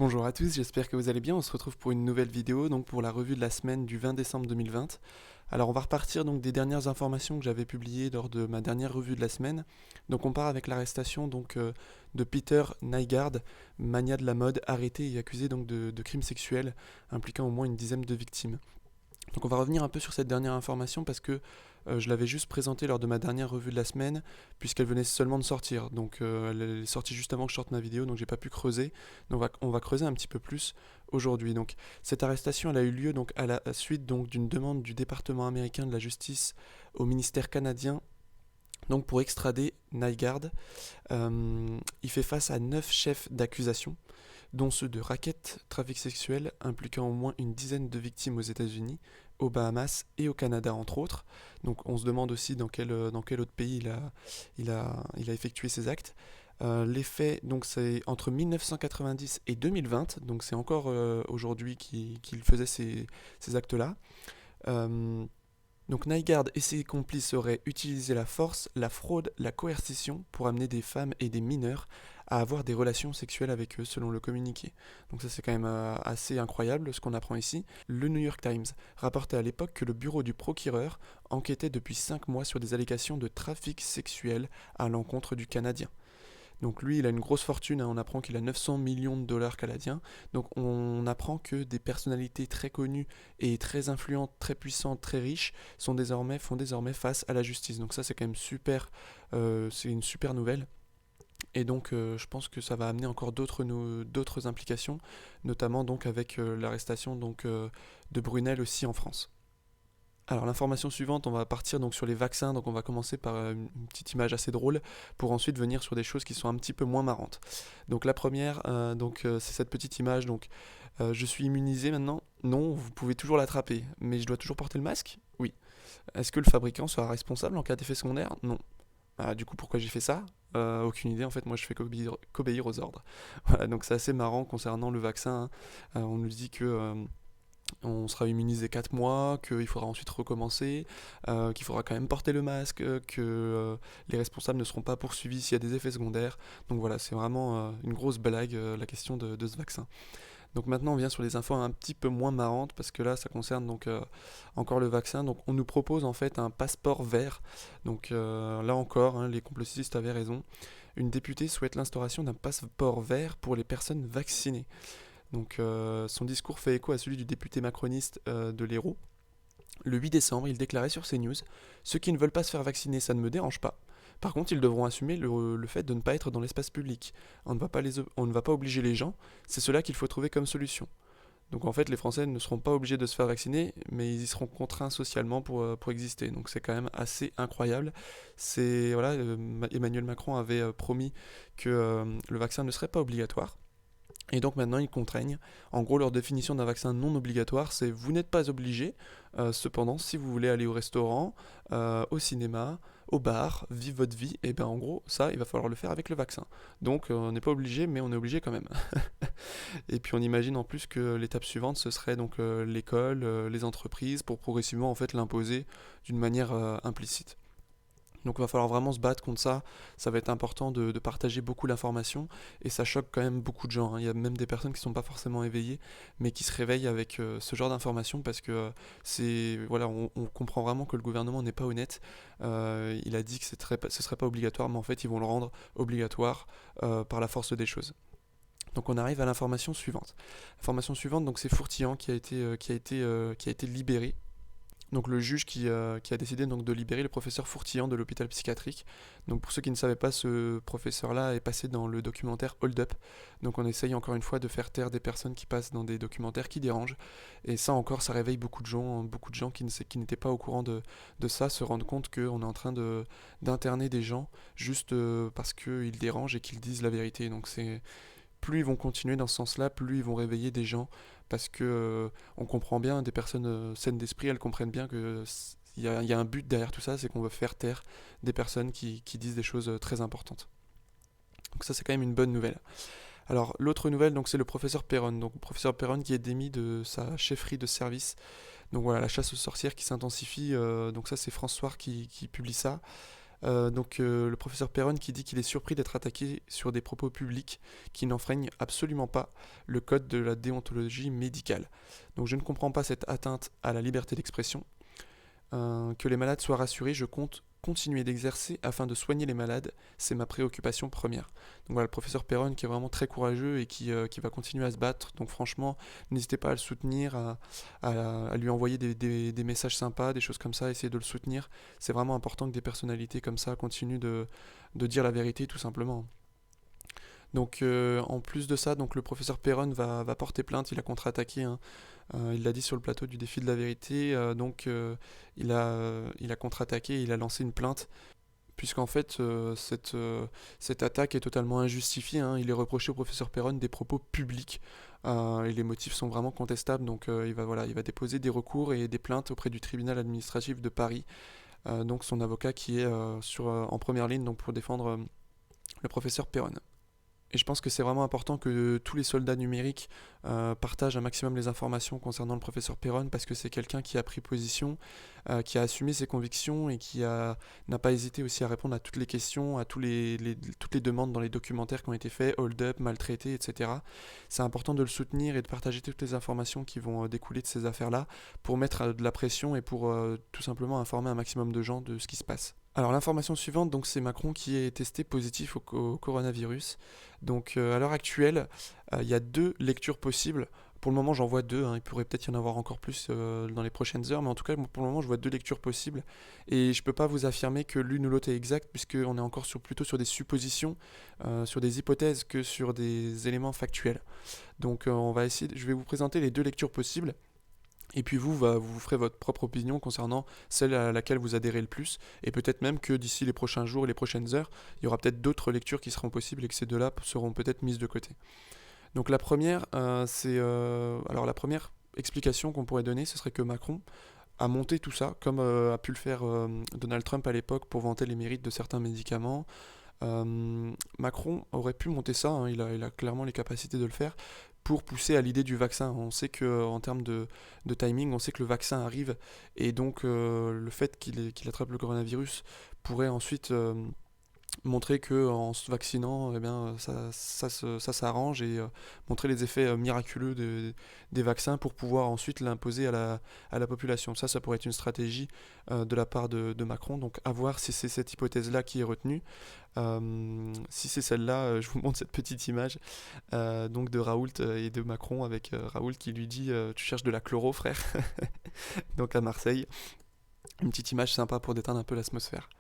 Bonjour à tous, j'espère que vous allez bien. On se retrouve pour une nouvelle vidéo, donc pour la revue de la semaine du 20 décembre 2020. Alors on va repartir donc des dernières informations que j'avais publiées lors de ma dernière revue de la semaine. Donc on part avec l'arrestation de Peter Nygard, mania de la mode, arrêté et accusé donc de crimes sexuels impliquant au moins une dizaine de victimes. Donc on va revenir un peu sur cette dernière information parce que je l'avais juste présentée lors de ma dernière revue de la semaine, puisqu'elle venait seulement de sortir. Donc elle est sortie juste avant que je sorte ma vidéo, donc j'ai pas pu creuser. Donc on va creuser un petit peu plus aujourd'hui. Donc cette arrestation elle a eu lieu donc à la suite donc d'une demande du département américain de la justice au ministère canadien donc pour extrader Nygard. Il fait face à 9 chefs d'accusation, dont ceux de racket, trafic sexuel, impliquant au moins une dizaine de victimes aux États-Unis, aux Bahamas et au Canada, entre autres. Donc on se demande aussi dans quel autre pays il a effectué ces actes. Les faits, donc c'est entre 1990 et 2020, donc c'est encore aujourd'hui qu'il faisait ces actes-là. Euh, donc Nygard et ses complices auraient utilisé la force, la fraude, la coercition pour amener des femmes et des mineurs à avoir des relations sexuelles avec eux, selon le communiqué. Donc ça c'est quand même assez incroyable ce qu'on apprend ici. Le New York Times rapportait à l'époque que le bureau du procureur enquêtait depuis 5 mois sur des allégations de trafic sexuel à l'encontre du Canadien. Donc lui, il a une grosse fortune, hein, on apprend qu'il a 900 millions de dollars canadiens. Donc on apprend que des personnalités très connues et très influentes, très puissantes, très riches font désormais face à la justice. Donc ça c'est quand même super, c'est une super nouvelle. Et donc je pense que ça va amener encore d'autres implications, notamment donc avec l'arrestation de Brunel aussi en France. Alors l'information suivante, on va partir donc sur les vaccins, donc on va commencer par une petite image assez drôle pour ensuite venir sur des choses qui sont un petit peu moins marrantes. Donc la première, c'est cette petite image, je suis immunisé maintenant. Non, vous pouvez toujours l'attraper, mais je dois toujours porter le masque. Oui. Est-ce que le fabricant sera responsable en cas d'effet secondaire? Non. Ah, du coup, pourquoi j'ai fait ça? Aucune idée, en fait, moi je fais qu'obéir aux ordres. Voilà, donc c'est assez marrant concernant le vaccin, hein. On nous dit que on sera immunisé 4 mois, qu'il faudra ensuite recommencer, qu'il faudra quand même porter le masque, que les responsables ne seront pas poursuivis s'il y a des effets secondaires. Donc voilà, c'est vraiment une grosse blague la question de ce vaccin. Donc maintenant on vient sur les infos un petit peu moins marrantes parce que là ça concerne encore le vaccin. Donc on nous propose en fait un passeport vert. Donc là encore, hein, les complotistes avaient raison. Une députée souhaite l'instauration d'un passeport vert pour les personnes vaccinées. Donc son discours fait écho à celui du député macroniste de l'Hérault. Le 8 décembre, il déclarait sur CNews: Ceux qui ne veulent pas se faire vacciner, ça ne me dérange pas. Par contre, ils devront assumer le fait de ne pas être dans l'espace public. On ne va pas obliger les gens, c'est cela qu'il faut trouver comme solution. Donc en fait, les Français ne seront pas obligés de se faire vacciner, mais ils y seront contraints socialement pour exister. Donc c'est quand même assez incroyable. Voilà, Emmanuel Macron avait promis que le vaccin ne serait pas obligatoire. Et donc maintenant ils contraignent. En gros, leur définition d'un vaccin non obligatoire, c'est vous n'êtes pas obligé. Cependant, si vous voulez aller au restaurant, au cinéma, au bar, vivre votre vie, et bien en gros, ça, il va falloir le faire avec le vaccin. Donc on n'est pas obligé, mais on est obligé quand même. Et puis on imagine en plus que l'étape suivante, ce serait donc l'école, les entreprises, pour progressivement en fait l'imposer d'une manière implicite. Donc il va falloir vraiment se battre contre ça. Ça va être important de partager beaucoup l'information. Et ça choque quand même beaucoup de gens, hein. Il y a même des personnes qui ne sont pas forcément éveillées, mais qui se réveillent avec ce genre d'informations parce que voilà, on comprend vraiment que le gouvernement n'est pas honnête. Il a dit que ce serait pas obligatoire, mais en fait ils vont le rendre obligatoire par la force des choses. Donc on arrive à l'information suivante. L'information suivante, donc c'est Fourtillan qui a été libéré. Donc le juge qui a décidé donc de libérer le professeur Fourtillan de l'hôpital psychiatrique. Donc pour ceux qui ne savaient pas, ce professeur-là est passé dans le documentaire Hold Up. Donc on essaye encore une fois de faire taire des personnes qui passent dans des documentaires qui dérangent. Et ça encore, ça réveille beaucoup de gens qui n'étaient pas au courant de ça, se rendent compte qu'on est en train d'interner des gens juste parce qu'ils dérangent et qu'ils disent la vérité. Donc c'est plus ils vont continuer dans ce sens-là, plus ils vont réveiller des gens, parce que on comprend bien, des personnes saines d'esprit, elles comprennent bien que il y a un but derrière tout ça, c'est qu'on veut faire taire des personnes qui disent des choses très importantes. Donc ça c'est quand même une bonne nouvelle. Alors l'autre nouvelle, donc c'est le professeur Perron. Donc le professeur Perron qui est démis de sa chefferie de service. Donc voilà, la chasse aux sorcières qui s'intensifie. Donc ça c'est François qui publie ça. Le professeur Perron qui dit qu'il est surpris d'être attaqué sur des propos publics qui n'enfreignent absolument pas le code de la déontologie médicale. Donc je ne comprends pas cette atteinte à la liberté d'expression. Que les malades soient rassurés, je compte continuer d'exercer afin de soigner les malades, c'est ma préoccupation première. Donc voilà, le professeur Perron qui est vraiment très courageux et qui va continuer à se battre. Donc franchement, n'hésitez pas à le soutenir, à lui envoyer des messages sympas, des choses comme ça, essayer de le soutenir. C'est vraiment important que des personnalités comme ça continuent de dire la vérité tout simplement. Donc en plus de ça, donc le professeur Perron va porter plainte, il a contre-attaqué, hein. Il l'a dit sur le plateau du défi de la vérité, il a contre-attaqué, il a lancé une plainte, puisqu'en fait cette attaque est totalement injustifiée, hein. Il est reproché au professeur Perron des propos publics, et les motifs sont vraiment contestables, donc il va déposer des recours et des plaintes auprès du tribunal administratif de Paris, donc son avocat qui est en première ligne donc pour défendre le professeur Perron. Et je pense que c'est vraiment important que tous les soldats numériques partagent un maximum les informations concernant le professeur Perron parce que c'est quelqu'un qui a pris position, qui a assumé ses convictions et n'a pas hésité aussi à répondre à toutes les questions, à toutes les demandes dans les documentaires qui ont été faits, hold-up, maltraités, etc. C'est important de le soutenir et de partager toutes les informations qui vont découler de ces affaires-là pour mettre de la pression et pour tout simplement informer un maximum de gens de ce qui se passe. Alors l'information suivante, donc c'est Macron qui est testé positif au coronavirus. Donc à l'heure actuelle, il y a deux lectures possibles. Pour le moment, j'en vois deux, hein. Il pourrait peut-être y en avoir encore plus dans les prochaines heures, mais en tout cas, pour le moment, je vois deux lectures possibles. Et je ne peux pas vous affirmer que l'une ou l'autre est exacte, puisqu'on est encore plutôt sur des suppositions, sur des hypothèses que sur des éléments factuels. Donc je vais vous présenter les deux lectures possibles. Et puis vous ferez votre propre opinion concernant celle à laquelle vous adhérez le plus. Et peut-être même que d'ici les prochains jours et les prochaines heures, il y aura peut-être d'autres lectures qui seront possibles et que ces deux-là seront peut-être mises de côté. Donc la première, la première explication qu'on pourrait donner, ce serait que Macron a monté tout ça, comme a pu le faire Donald Trump à l'époque pour vanter les mérites de certains médicaments. Macron aurait pu monter ça, hein, il a clairement les capacités de le faire, pour pousser à l'idée du vaccin. On sait que en termes de timing, on sait que le vaccin arrive, et donc le fait qu'il attrape le coronavirus pourrait ensuite montrer que en se vaccinant, eh bien, ça s'arrange et montrer les effets miraculeux des vaccins pour pouvoir ensuite l'imposer à la population. Ça pourrait être une stratégie de la part de Macron. Donc à voir si c'est cette hypothèse-là qui est retenue. Si c'est celle-là, je vous montre cette petite image donc de Raoult et de Macron avec Raoult qui lui dit tu cherches de la chloro, frère. Donc à Marseille. Une petite image sympa pour déteindre un peu l'atmosphère.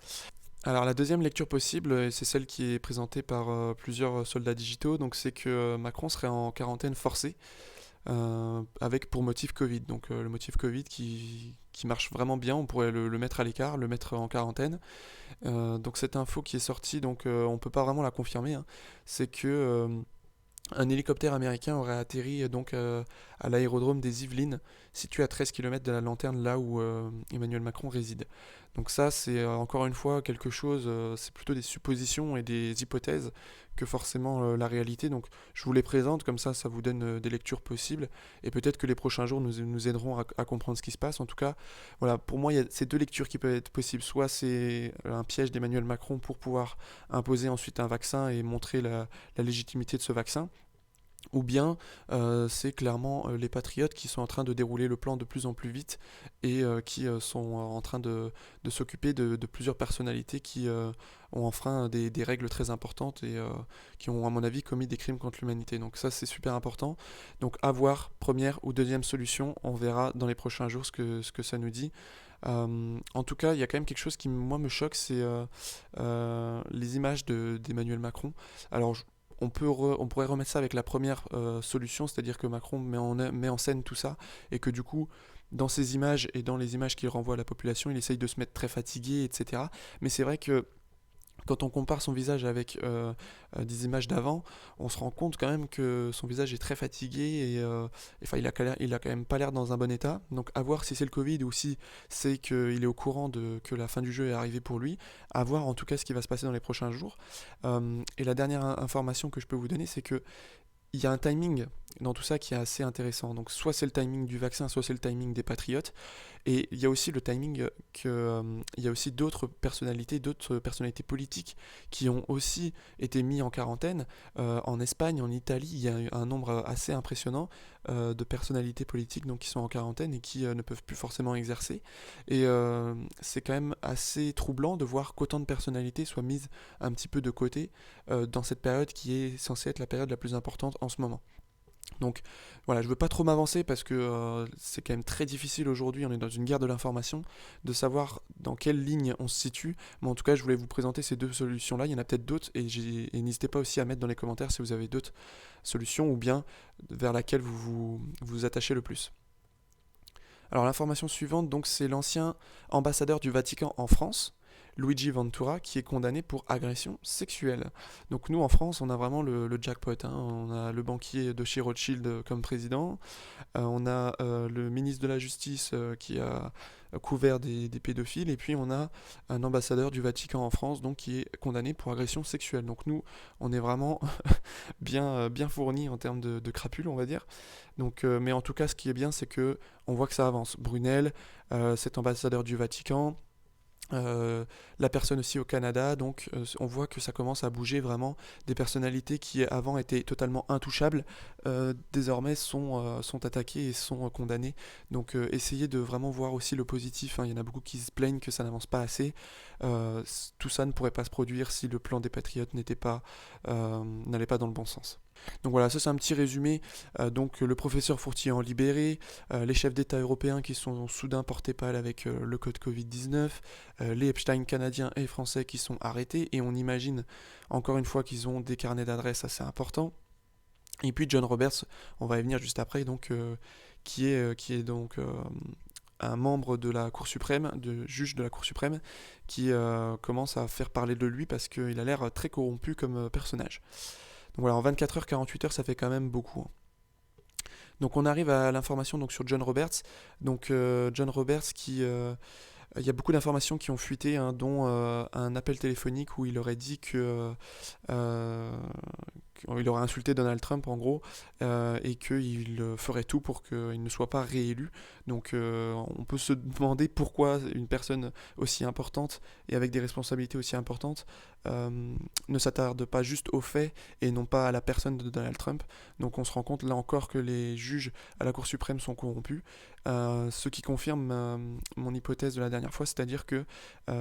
Alors la deuxième lecture possible, et c'est celle qui est présentée par plusieurs soldats digitaux, donc c'est que Macron serait en quarantaine forcée avec pour motif Covid. Donc le motif Covid qui marche vraiment bien, on pourrait le mettre à l'écart, le mettre en quarantaine. Donc cette info qui est sortie, donc on peut pas vraiment la confirmer, hein, c'est que un hélicoptère américain aurait atterri à l'aérodrome des Yvelines, situé à 13 km de la lanterne, là où Emmanuel Macron réside. Donc ça, c'est encore une fois quelque chose, c'est plutôt des suppositions et des hypothèses que forcément la réalité. Donc je vous les présente, comme ça vous donne des lectures possibles, et peut-être que les prochains jours nous aideront à comprendre ce qui se passe. En tout cas, voilà, pour moi, il y a ces deux lectures qui peuvent être possibles. Soit c'est un piège d'Emmanuel Macron pour pouvoir imposer ensuite un vaccin et montrer la légitimité de ce vaccin, ou bien c'est clairement les patriotes qui sont en train de dérouler le plan de plus en plus vite et qui sont en train de s'occuper de plusieurs personnalités qui ont enfreint des règles très importantes et qui ont à mon avis commis des crimes contre l'humanité. Donc ça c'est super important. Donc à voir, première ou deuxième solution, on verra dans les prochains jours ce que ça nous dit. En tout cas, il y a quand même quelque chose qui moi me choque, c'est les images d'Emmanuel Macron. Alors on pourrait remettre ça avec la première solution, c'est-à-dire que Macron met en scène tout ça, et que du coup, dans ces images et dans les images qu'il renvoie à la population, il essaye de se mettre très fatigué, etc. Mais c'est vrai que quand on compare son visage avec des images d'avant, on se rend compte quand même que son visage est très fatigué et enfin, il a quand même pas l'air dans un bon état. Donc à voir si c'est le Covid ou si c'est qu'il est au courant que la fin du jeu est arrivée pour lui. À voir en tout cas ce qui va se passer dans les prochains jours. Et la dernière information que je peux vous donner, c'est que il y a un timing dans tout ça qui est assez intéressant. Donc soit c'est le timing du vaccin, soit c'est le timing des patriotes. Et il y a aussi le timing il y a aussi d'autres personnalités politiques qui ont aussi été mis en quarantaine. En Espagne, en Italie, il y a un nombre assez impressionnant de personnalités politiques donc, qui sont en quarantaine et qui ne peuvent plus forcément exercer. Et c'est quand même assez troublant de voir qu'autant de personnalités soient mises un petit peu de côté dans cette période qui est censée être la période la plus importante en ce moment. Donc voilà, je veux pas trop m'avancer parce que c'est quand même très difficile aujourd'hui, on est dans une guerre de l'information, de savoir dans quelle ligne on se situe. Mais en tout cas, je voulais vous présenter ces deux solutions-là, il y en a peut-être d'autres, et n'hésitez pas aussi à mettre dans les commentaires si vous avez d'autres solutions ou bien vers laquelle vous attachez le plus. Alors l'information suivante, donc c'est l'ancien ambassadeur du Vatican en France, Luigi Ventura, qui est condamné pour agression sexuelle. Donc nous en France, on a vraiment le jackpot, hein. On a le banquier de chez Rothschild comme président, on a le ministre de la Justice qui a couvert des pédophiles, et puis on a un ambassadeur du Vatican en France donc qui est condamné pour agression sexuelle. Donc nous, on est vraiment bien fourni en termes de crapules, on va dire. Donc, mais en tout cas, ce qui est bien, c'est que on voit que ça avance. Brunel, cet ambassadeur du Vatican, la personne aussi au Canada, donc on voit que ça commence à bouger vraiment. Des personnalités qui avant étaient totalement intouchables, désormais sont attaquées et sont condamnées. Donc essayez de vraiment voir aussi le positif, hein. Il y en a beaucoup qui se plaignent que ça n'avance pas assez. Tout ça ne pourrait pas se produire si le plan des Patriotes n'allait pas dans le bon sens. Donc voilà, ça c'est un petit résumé. Donc le professeur Fourtier en libéré, les chefs d'État européens qui sont soudain portés pâle avec le code Covid-19, les Epstein canadiens et français qui sont arrêtés, et on imagine encore une fois qu'ils ont des carnets d'adresses assez importants. Et puis John Roberts, on va y venir juste après, donc qui est donc un membre de la Cour suprême, de juge de la Cour suprême, qui commence à faire parler de lui parce qu'il a l'air très corrompu comme personnage. Donc voilà, en 24 heures, 48 heures, ça fait quand même beaucoup, hein. Donc on arrive à l'information donc, sur John Roberts. Donc John Roberts il y a beaucoup d'informations qui ont fuité, hein, dont un appel téléphonique où il aurait dit qu'il aurait insulté Donald Trump en gros, et qu'il ferait tout pour qu'il ne soit pas réélu. Donc on peut se demander pourquoi une personne aussi importante et avec des responsabilités aussi importantes ne s'attarde pas juste aux faits et non pas à la personne de Donald Trump. Donc on se rend compte là encore que les juges à la Cour suprême sont corrompus, ce qui confirme mon hypothèse de la dernière fois, c'est-à-dire que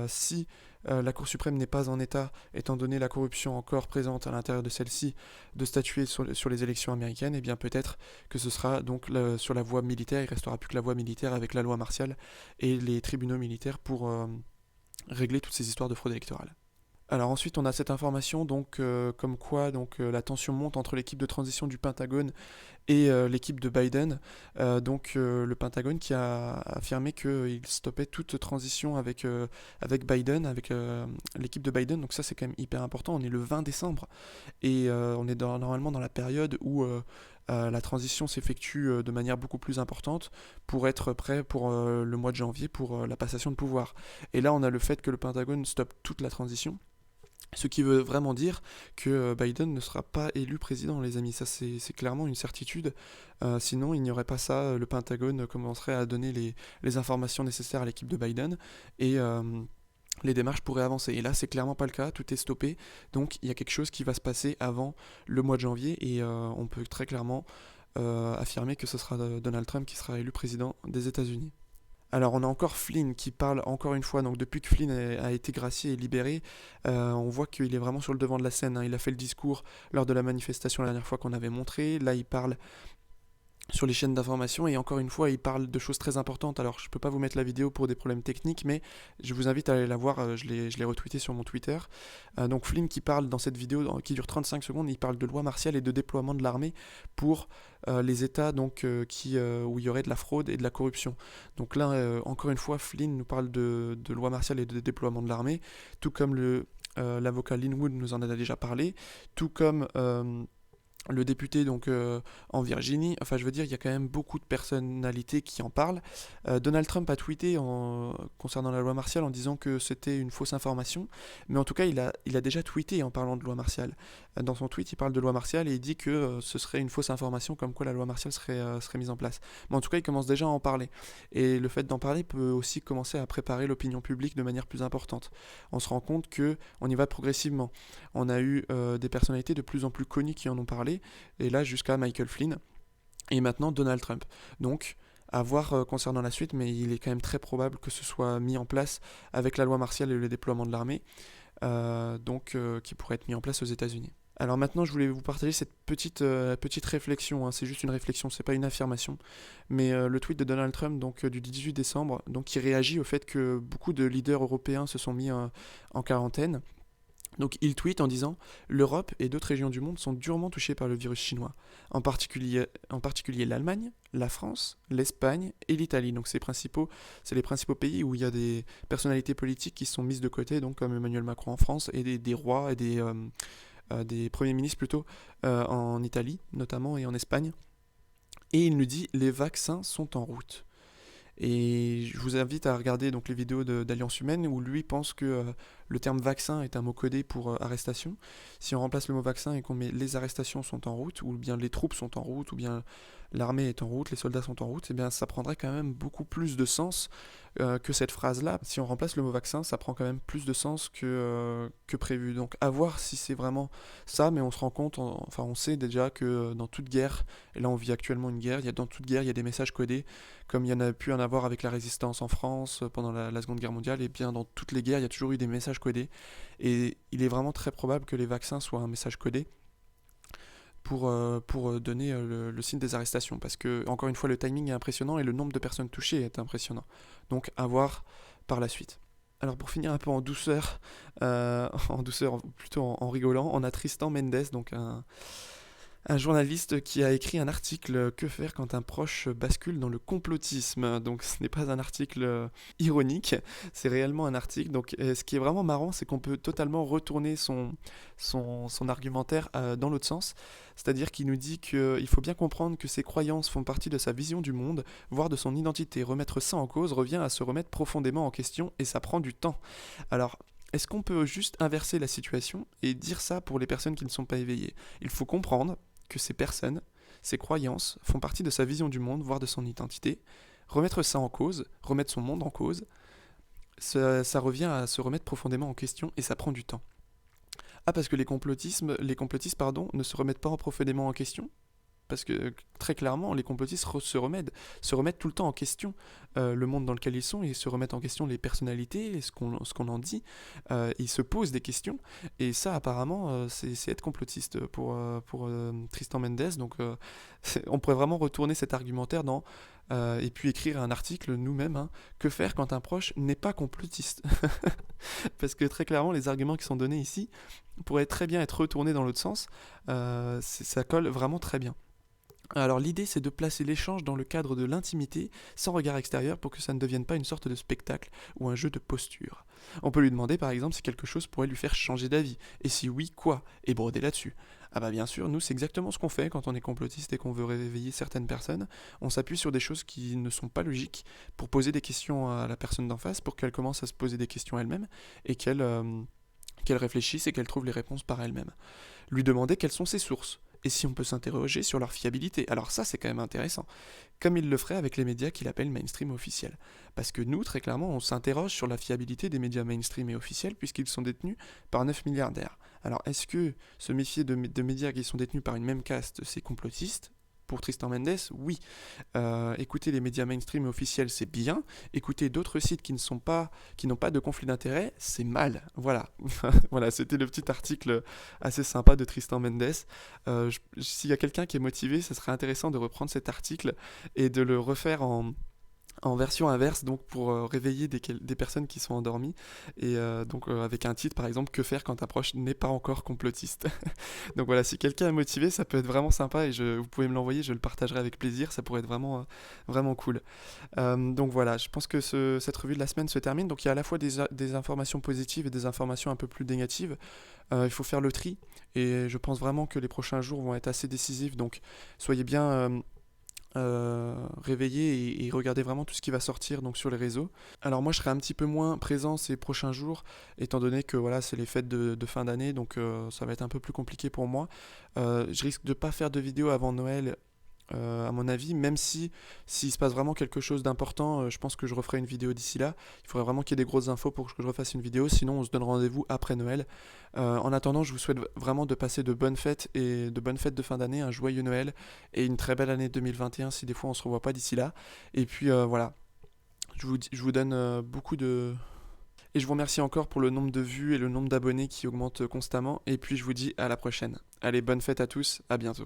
si la Cour suprême n'est pas en état, étant donné la corruption encore présente à l'intérieur de celle-ci, de statuer sur les élections américaines, et bien peut-être que ce sera donc sur la voie militaire. Il ne restera plus que la voie militaire avec la loi martiale et les tribunaux militaires pour régler toutes ces histoires de fraude électorale. Alors ensuite, on a cette information donc comme quoi la tension monte entre l'équipe de transition du Pentagone et l'équipe de Biden. Le Pentagone qui a affirmé qu'il stoppait toute transition avec Biden, avec l'équipe de Biden. Donc ça, c'est quand même hyper important. On est le 20 décembre et on est normalement dans la période où la transition s'effectue de manière beaucoup plus importante pour être prêt pour le mois de janvier pour la passation de pouvoir. Et là, on a le fait que le Pentagone stoppe toute la transition. Ce qui veut vraiment dire que Biden ne sera pas élu président, les amis. Ça, c'est clairement une certitude. Sinon, il n'y aurait pas ça. Le Pentagone commencerait à donner les informations nécessaires à l'équipe de Biden et les démarches pourraient avancer. Et là, c'est clairement pas le cas. Tout est stoppé. Donc, il y a quelque chose qui va se passer avant le mois de janvier et on peut très clairement affirmer que ce sera Donald Trump qui sera élu président des États-Unis. Alors on a encore Flynn qui parle encore une fois, donc depuis que Flynn a été gracié et libéré, on voit qu'il est vraiment sur le devant de la scène, hein. Il a fait le discours lors de la manifestation la dernière fois qu'on avait montré, là il parle sur les chaînes d'information et encore une fois il parle de choses très importantes. Alors je peux pas vous mettre la vidéo pour des problèmes techniques, mais je vous invite à aller la voir, je l'ai retweeté sur mon Twitter. Donc Flynn qui parle dans cette vidéo qui dure 35 secondes, il parle de loi martiale et de déploiement de l'armée pour les États donc, où il y aurait de la fraude et de la corruption. Donc là encore une fois Flynn nous parle de loi martiale et de déploiement de l'armée, tout comme l'avocat Linwood nous en a déjà parlé, tout comme le député donc en Virginie. Enfin je veux dire, il y a quand même beaucoup de personnalités qui en parlent. Donald Trump a tweeté concernant la loi martiale en disant que c'était une fausse information, mais en tout cas il a déjà tweeté en parlant de loi martiale. Dans son tweet, il parle de loi martiale et il dit que ce serait une fausse information comme quoi la loi martiale serait mise en place. Mais en tout cas, il commence déjà à en parler. Et le fait d'en parler peut aussi commencer à préparer l'opinion publique de manière plus importante. On se rend compte que on y va progressivement. On a eu des personnalités de plus en plus connues qui en ont parlé, et là jusqu'à Michael Flynn, et maintenant Donald Trump. Donc, à voir concernant la suite, mais il est quand même très probable que ce soit mis en place avec la loi martiale et le déploiement de l'armée, qui pourrait être mis en place aux États-Unis. Alors maintenant, je voulais vous partager cette petite réflexion, hein. C'est juste une réflexion, c'est pas une affirmation, mais le tweet de Donald Trump du 18 décembre, donc qui réagit au fait que beaucoup de leaders européens se sont mis en quarantaine. Donc il tweet en disant: l'Europe et d'autres régions du monde sont durement touchées par le virus chinois, en particulier l'Allemagne, la France, l'Espagne et l'Italie. Donc c'est les principaux pays où il y a des personnalités politiques qui sont mises de côté, donc comme Emmanuel Macron en France, et des rois et des premiers ministres plutôt en Italie notamment et en Espagne. Et il nous dit: les vaccins sont en route. Et je vous invite à regarder donc les vidéos d'Alliance Humaine où lui pense que le terme vaccin est un mot codé pour arrestation. Si on remplace le mot vaccin et qu'on met les arrestations sont en route, ou bien les troupes sont en route, ou bien l'armée est en route, les soldats sont en route, eh bien ça prendrait quand même beaucoup plus de sens que cette phrase-là. Si on remplace le mot vaccin, ça prend quand même plus de sens que prévu. Donc à voir si c'est vraiment ça, mais on se rend compte, on sait déjà que dans toute guerre, et là on vit actuellement une guerre, dans toute guerre il y a des messages codés, comme il y en a pu en avoir avec la résistance en France pendant la Seconde Guerre mondiale, et bien dans toutes les guerres il y a toujours eu des messages codés, et il est vraiment très probable que les vaccins soient un message codé pour donner le signe des arrestations, parce que, encore une fois, le timing est impressionnant et le nombre de personnes touchées est impressionnant. Donc, à voir par la suite. Alors, pour finir un peu en douceur, plutôt en rigolant, on a Tristan Mendes, donc un journaliste qui a écrit un article: que faire quand un proche bascule dans le complotisme. Donc ce n'est pas un article ironique, c'est réellement un article. Donc ce qui est vraiment marrant, c'est qu'on peut totalement retourner son argumentaire dans l'autre sens. C'est-à-dire qu'il nous dit qu'il faut bien comprendre que ses croyances font partie de sa vision du monde, voire de son identité. Remettre ça en cause revient à se remettre profondément en question, et ça prend du temps. Alors, est-ce qu'on peut juste inverser la situation et dire ça pour les personnes qui ne sont pas éveillées? Il faut comprendre que ces personnes, ces croyances, font partie de sa vision du monde, voire de son identité. Remettre ça en cause, remettre son monde en cause, ça revient à se remettre profondément en question, et ça prend du temps. Ah, parce que les complotistes, ne se remettent pas profondément en question? Parce que très clairement, les complotistes se remettent tout le temps en question le monde dans lequel ils sont, et se remettent en question les personnalités, et ce qu'on en dit, ils se posent des questions, et ça apparemment c'est être complotiste pour Tristan Mendes. Donc on pourrait vraiment retourner cet argumentaire et puis écrire un article nous-mêmes, hein: que faire quand un proche n'est pas complotiste? Parce que très clairement, les arguments qui sont donnés ici pourraient très bien être retournés dans l'autre sens. Ça colle vraiment très bien. Alors l'idée, c'est de placer l'échange dans le cadre de l'intimité, sans regard extérieur, pour que ça ne devienne pas une sorte de spectacle ou un jeu de posture. On peut lui demander par exemple si quelque chose pourrait lui faire changer d'avis, et si oui, quoi, et broder là-dessus. Ah bah bien sûr, nous c'est exactement ce qu'on fait quand on est complotiste et qu'on veut réveiller certaines personnes. On s'appuie sur des choses qui ne sont pas logiques pour poser des questions à la personne d'en face, pour qu'elle commence à se poser des questions elle-même, et qu'elle réfléchisse et qu'elle trouve les réponses par elle-même. Lui demander quelles sont ses sources, et si on peut s'interroger sur leur fiabilité. Alors ça, c'est quand même intéressant. Comme il le ferait avec les médias qu'il appelle mainstream officiels. Parce que nous, très clairement, on s'interroge sur la fiabilité des médias mainstream et officiels, puisqu'ils sont détenus par 9 milliardaires. Alors est-ce que se méfier de médias qui sont détenus par une même caste, c'est complotiste? Pour Tristan Mendes, oui. Écouter les médias mainstream et officiels, c'est bien. Écouter d'autres sites qui n'ont pas de conflit d'intérêt, c'est mal. Voilà. Voilà, c'était le petit article assez sympa de Tristan Mendes. S'il y a quelqu'un qui est motivé, ce serait intéressant de reprendre cet article et de le refaire en version inverse, donc pour réveiller des personnes qui sont endormies, et avec un titre par exemple: que faire quand un proche n'est pas encore complotiste. Donc voilà, si quelqu'un est motivé, ça peut être vraiment sympa, et vous pouvez me l'envoyer, je le partagerai avec plaisir, ça pourrait être vraiment, vraiment cool. Donc voilà, je pense que cette revue de la semaine se termine. Donc il y a à la fois des informations positives et des informations un peu plus négatives. Il faut faire le tri, et je pense vraiment que les prochains jours vont être assez décisifs, donc soyez bien réveiller et regarder vraiment tout ce qui va sortir donc sur les réseaux. Alors moi je serai un petit peu moins présent ces prochains jours étant donné que voilà c'est les fêtes de fin d'année donc ça va être un peu plus compliqué pour moi. Je risque de pas faire de vidéo avant Noël à mon avis, même si s'il se passe vraiment quelque chose d'important, je pense que je referai une vidéo d'ici là. Il faudrait vraiment qu'il y ait des grosses infos pour que je refasse une vidéo, sinon on se donne rendez-vous après Noël. En attendant, je vous souhaite vraiment de passer de bonnes fêtes et de bonnes fêtes de fin d'année, un joyeux Noël et une très belle année 2021 si des fois on se revoit pas d'ici là. Et puis voilà, je vous donne beaucoup de... Et je vous remercie encore pour le nombre de vues et le nombre d'abonnés qui augmentent constamment. Et puis je vous dis à la prochaine. Allez, bonne fête à tous, à bientôt.